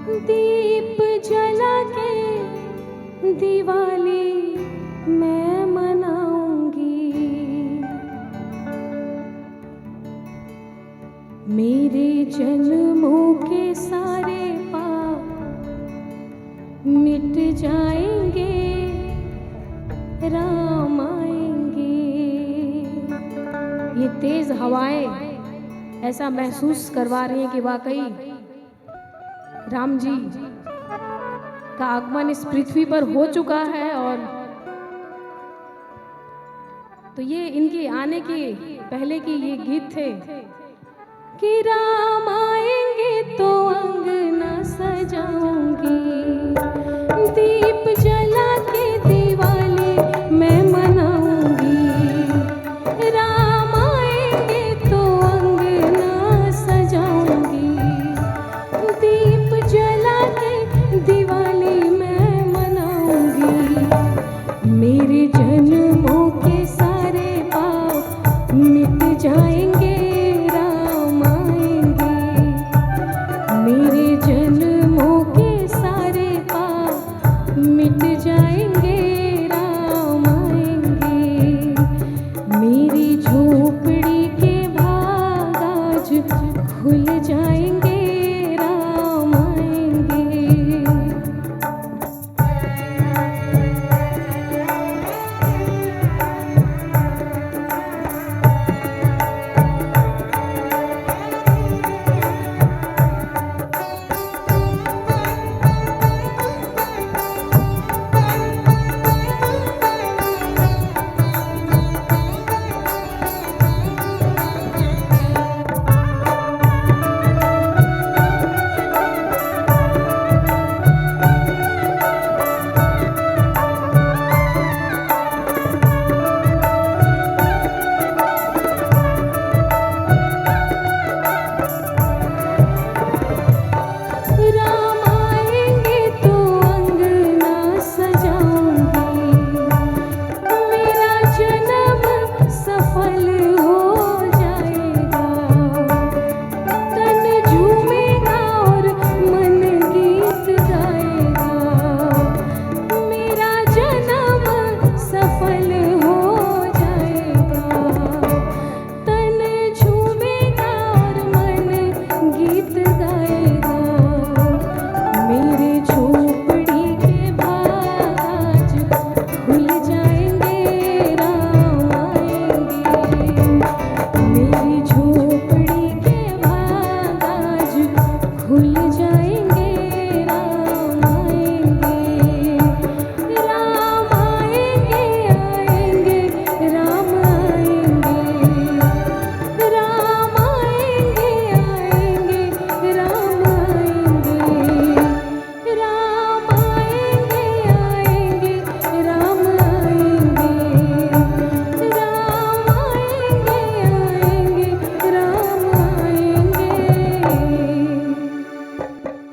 दीप जला के दिवाली मैं मनाऊंगी, मेरे जन्मों के सारे पाप मिट जाएंगे, राम आएंगे। ये तेज हवाएं ऐसा महसूस करवा रही हैं कि वाकई राम जी का आगमन इस पृथ्वी पर हो चुका है। और तो ये इनके आने के पहले के ये गीत थे कि राम आएंगे तो अंगना सजाऊंगी, दीप जला के दिवाली मैं मनाऊंगी, राम आएंगे तो अंगना सजाऊंगी, दीप जला के दिवाली मैं मनाऊंगी, मेरे जन्मों के सारे पाप मिट जाएंगे, राम आएंगे, मेरे जन्मों के सारे पाप मिट जाएंगे, राम आएंगे, मेरी झोपड़ी के भाग आज खुल जाएंगे, राम आएंगे।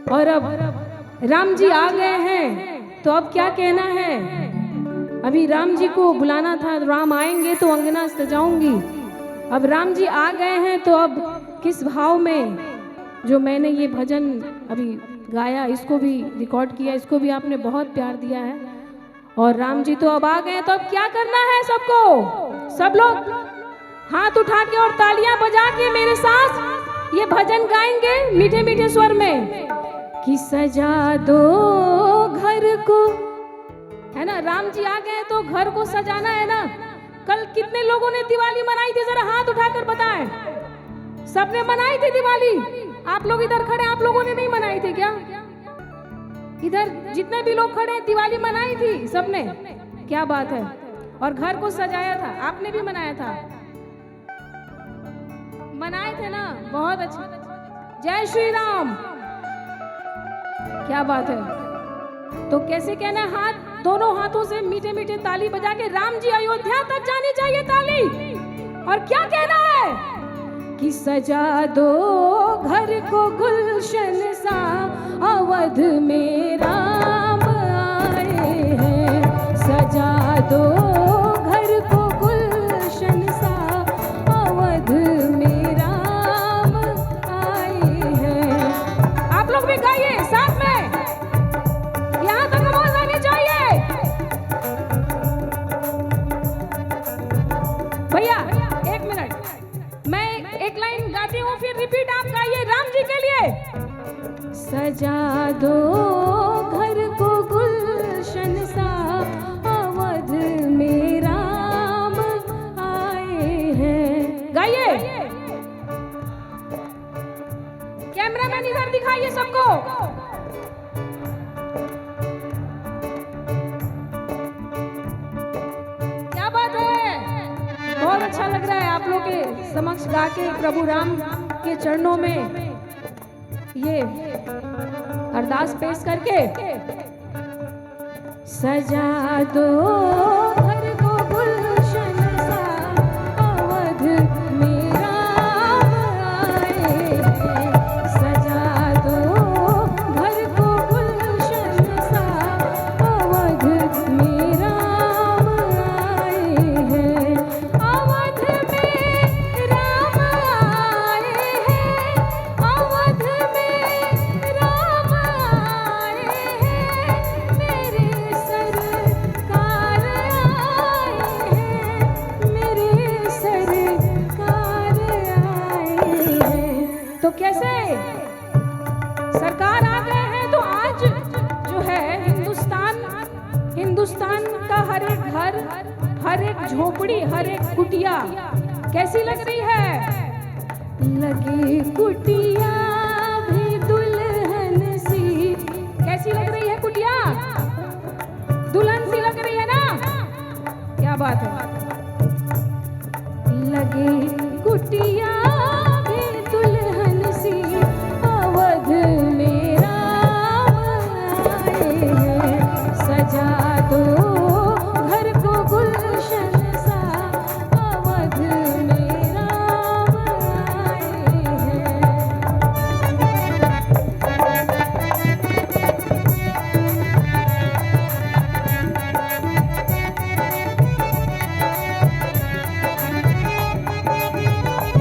और अब राम जी आ गए हैं तो अब क्या कहना है। अभी राम जी को बुलाना था, राम आएंगे तो अंगना सजाऊंगी। अब राम जी आ गए हैं तो अब किस भाव में जो मैंने ये भजन अभी गाया, इसको भी रिकॉर्ड किया, इसको भी आपने बहुत प्यार दिया है। और राम जी तो अब आ गए तो अब क्या करना है सबको, सब लोग हाथ उठा के और तालियां बजा के मेरे साथ ये भजन गाएंगे मीठे मीठे स्वर में कि सजा दो घर को, है ना। राम जी आ गए तो घर को सजाना है ना। कल कितने लोगों ने दिवाली मनाई थी, जरा हाथ उठाकर बताएं। सबने मनाई थी दिवाली? आप लोग इधर खड़े, आप लोगों ने नहीं मनाई थी क्या? इधर जितने भी लोग खड़े दिवाली मनाई थी सबने, क्या बात है। और घर को सजाया था, आपने भी मनाया था, मनाए थे ना, बहुत अच्छा। जय श्री राम, क्या बात है। तो कैसे कहना है, हाथ दोनों हाथों से मीठे मीठे ताली बजा के राम जी अयोध्या तक जानी चाहिए ताली। और क्या कहना है कि सजा दो घर को गुलशन सा, अवध में राम आए हैं। सजा दो घर को गुलशन सा, अवध में राम आए हैं। आप लोग भी गाइए। गाइए साथ में, यहां तक आवाज आनी चाहिए। भैया एक मिनट, मैं एक लाइन गाती हूँ फिर रिपीट आप गाइए राम जी के लिए। सजा दो घर को गुलशन सा, अवध में राम आए हैं। गाइए, कैमरामैन इधर दिखाइए सबको। क्या बात है, बहुत अच्छा लग रहा है आप लोग के समक्ष गा के प्रभु राम के चरणों में ये अरदास पेश करके। सजा दो घर को गुलशन सा, अवध में राम आए हैं। सजा दो घर को गुलशन सा, अवध में राम आए हैं। अवध में राम आए हैं, अवध में राम आए हैं। मेरे सरकार आए हैं, मेरे सरकार आए हैं। तो कैसे सरकार आ गए हैं, तो आज जो है हिंदुस्तान का हर एक घर, हर एक झोपड़ी, हर एक कुटिया कैसी लग रही है? लगी कुटिया भी दुल्हन सी। कैसी लग रही है कुटिया? दुल्हन सी लग रही है ना? क्या बात है। लगी कुटिया भी दुल्हन सी, अवध में राम आए हैं। सजा दो घर को गुलशन सा, अवध में राम आए हैं।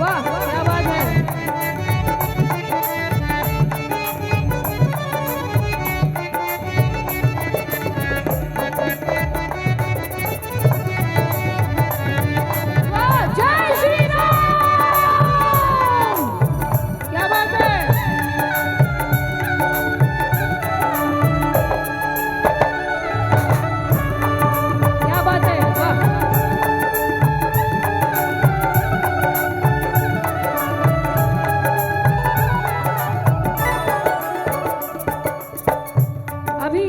वाह क्या बात है। वाह, जय श्री राम। क्या बात है। क्या बात है। वाह, अभी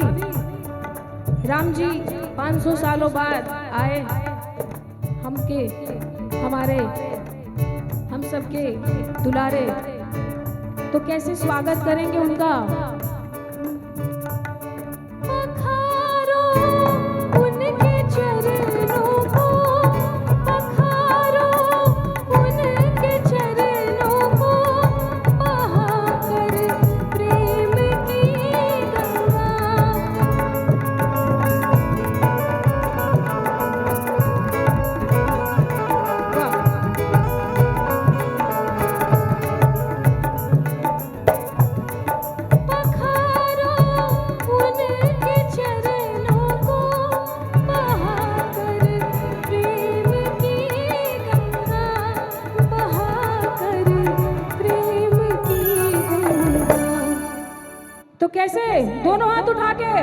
राम जी 500 सालों बाद आए, हमारे हम सबके दुलारे, तो कैसे स्वागत करेंगे उनका? पखारो उनके चरणों को, पखारो उनके चरणों को, बहाकर प्रेम की गंगा। पखारो उनके चरणों को, बहाकर प्रेम की गंगा, बहाकर प्रेम की गंगा। तो कैसे दोनों हाथ उठा के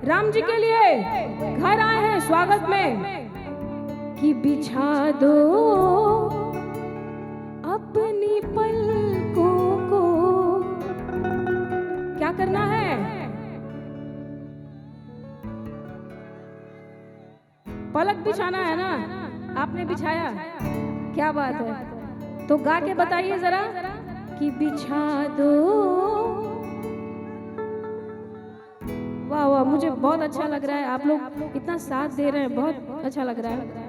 राम जी के लिए घर आए हैं स्वागत में कि बिछा दो अपनी पलकों को। क्या करना है? पलक बिछाना है ना? आपने बिछाया, क्या बात है। तो गा के बताइए जरा कि बिछा दो। वाह वाह, मुझे बहुत अच्छा लग रहा है, आप लोग इतना साथ दे रहे हैं, बहुत अच्छा लग रहा है।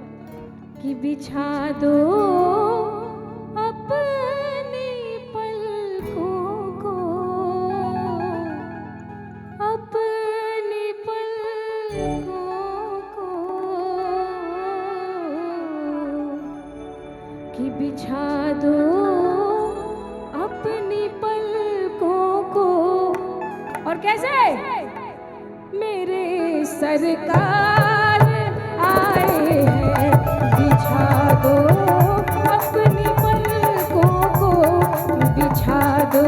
कि बिछा दो अपनी पलकों को, अपनी पलकों को, कि बिछा दो अपनी पलकों को, और कैसे? मेरे सरकार आए हैं, बिछा दो अपनी पलकों को, बिछा दो